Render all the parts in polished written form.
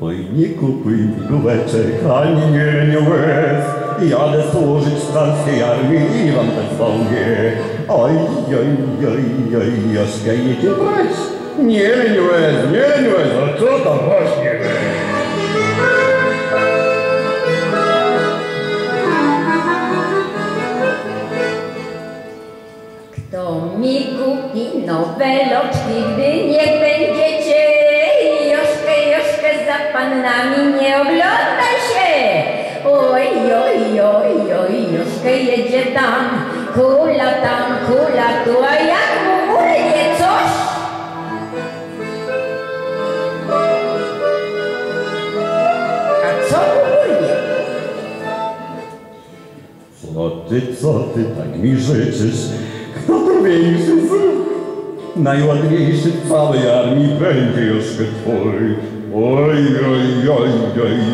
Oj, nie kupuj mi główeczek, ani nie łez. Jadę służyć w carskiej armii i wam ten swoje. Oj, Joszka jedzie brać. Nie leń łez, a co tam właśnie? Kto mi kupi nowe loczki, gdy nie będziecie? Joszkę, za pannami nie oglądaj się. Oj, Joszka jedzie tam, kula tu, a jak mu urwie coś? A co mu urwie? Co ty tak mi życzysz? Kto drobniejszy zuch? Najładniejszy w całej armii będzie Joszkę twój. Oj,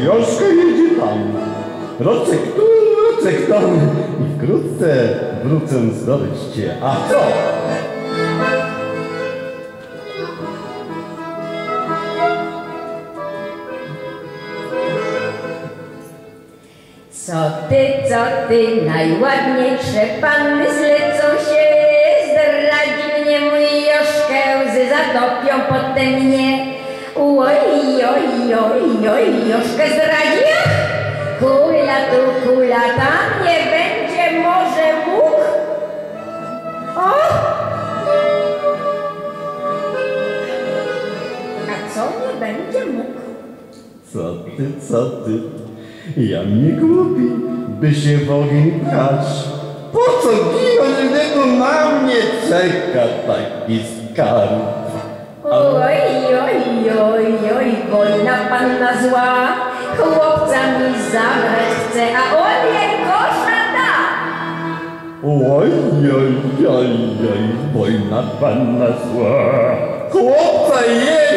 Joszka jedzie tam. Roczek tu, roczek tam. I wkrótce wrócę zdobyć cię. A co? Co ty, najładniejsze panny zlecą się. Zdradzi mnie mój Joszkę, łzy zatopią potem mnie. Oj, Joszkę zdradzi? Kula tu, kula tam, nie będzie może mógł? O! A co nie będzie mógł? Co ty? Ja nie głupi, by się w ogień pchać. Po co ginąć, gdy tu na mnie czeka taki skarb? Oj, wojna panna zła, chłopca mi zabrać chce, a on jej kosza da. Oj, wojna panna zła, chłopca jej